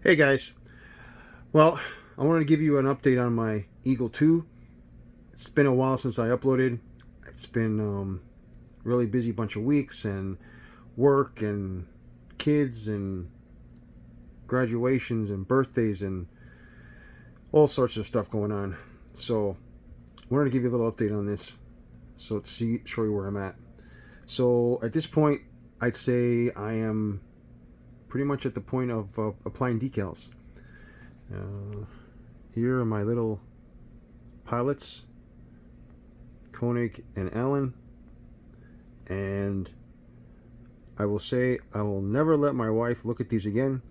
Hey guys, well, I wanted to give you an update on my Eagle 2. It's been a while since I uploaded. It's been really busy bunch of weeks and work and kids and graduations and birthdays and all sorts of stuff going on. So I wanted to give you a little update on this. So let's show you where I'm at. So at this point, I'd say I am pretty much at the point of applying decals. Here are my little pilots, Koenig and Allen, and I will say I will never let my wife look at these again,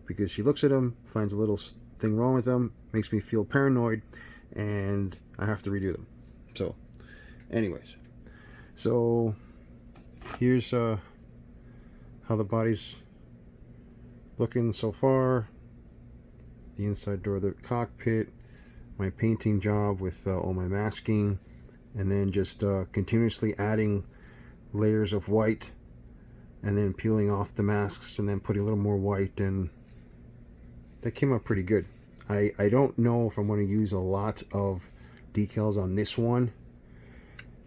because she looks at them, finds a little thing wrong with them, makes me feel paranoid, and I have to redo them. So anyways, so here's how the body's looking so far. The inside door of the cockpit, my painting job with all my masking, and then just continuously adding layers of white and then peeling off the masks and then putting a little more white, and that came out pretty good. I don't know if I'm going to use a lot of decals on this one.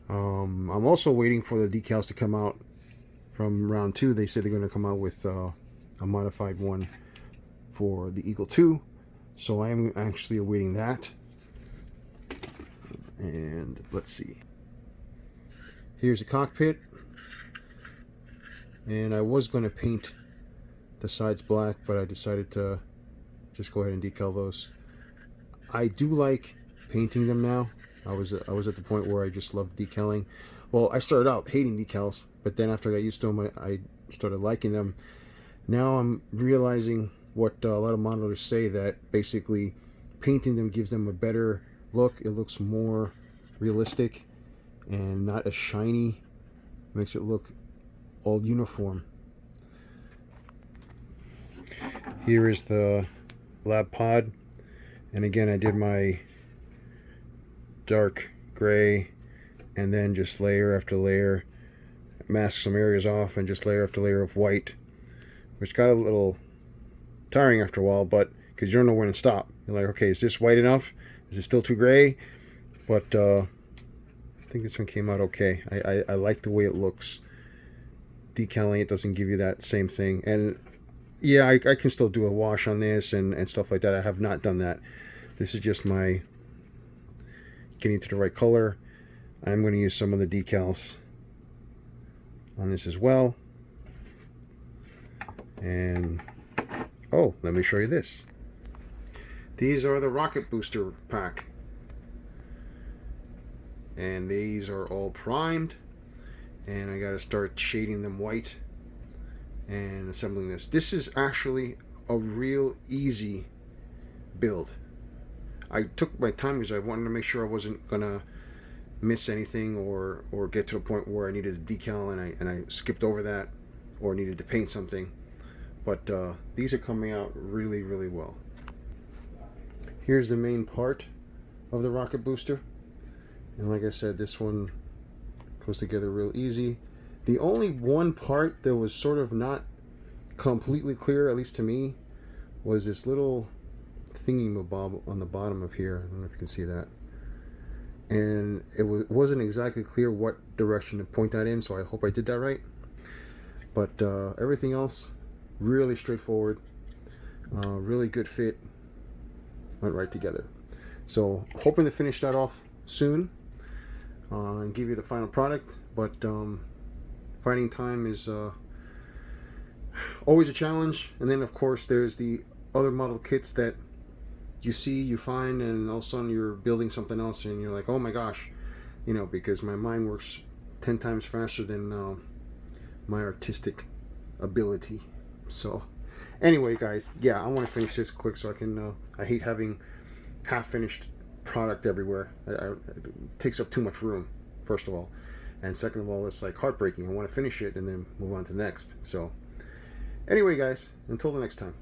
I'm also waiting for the decals to come out from round 2. They said they're going to come out with a modified one for the Eagle 2, so I am actually awaiting that. And let's see, here's the cockpit, and I was going to paint the sides black, but I decided to just go ahead and decal those. I do like painting them now. I was at the point where I just loved decaling. Well, I started out hating decals, but then after I got used to them, I started liking them. Now I'm realizing what a lot of modelers say, that basically painting them gives them a better look. It looks more realistic and not as shiny. Makes it look all uniform. Here is the lab pod, and again I did my dark gray and then just layer after layer, mask some areas off, and just layer after layer of white, which got a little tiring after a while, but because you don't know when to stop. You're like, okay, is this white enough? Is it still too gray? But I think this one came out okay. I like the way it looks. Decaling it doesn't give you that same thing. And yeah, I can still do a wash on this and stuff like that. I have not done that. This is just my getting to the right color. I'm going to use some of the decals on this as well. And oh, let me show you this. These are the rocket booster pack, and these are all primed, and I got to start shading them white and assembling this. This is actually a real easy build. I took my time because I wanted to make sure I wasn't gonna miss anything or get to a point where I needed a decal and I skipped over that, or needed to paint something. But these are coming out really, really well. Here's the main part of the rocket booster, and like I said, this one goes together real easy. The only one part that was sort of not completely clear, at least to me, was this little thingy-mabob on the bottom of here. I don't know if you can see that, and it wasn't exactly clear what direction to point that in, so I hope I did that right. But everything else really straightforward, really good fit, went right together. So hoping to finish that off soon and give you the final product. But finding time is always a challenge. And then of course there's the other model kits that you find, and all of a sudden you're building something else and you're like, oh my gosh, you know, because my mind works 10 times faster than my artistic ability. So anyway guys, yeah, I want to finish this quick so I can I hate having half finished product everywhere. It takes up too much room, first of all, and second of all, it's like heartbreaking. I want to finish it and then move on to the next. So anyway guys, until the next time.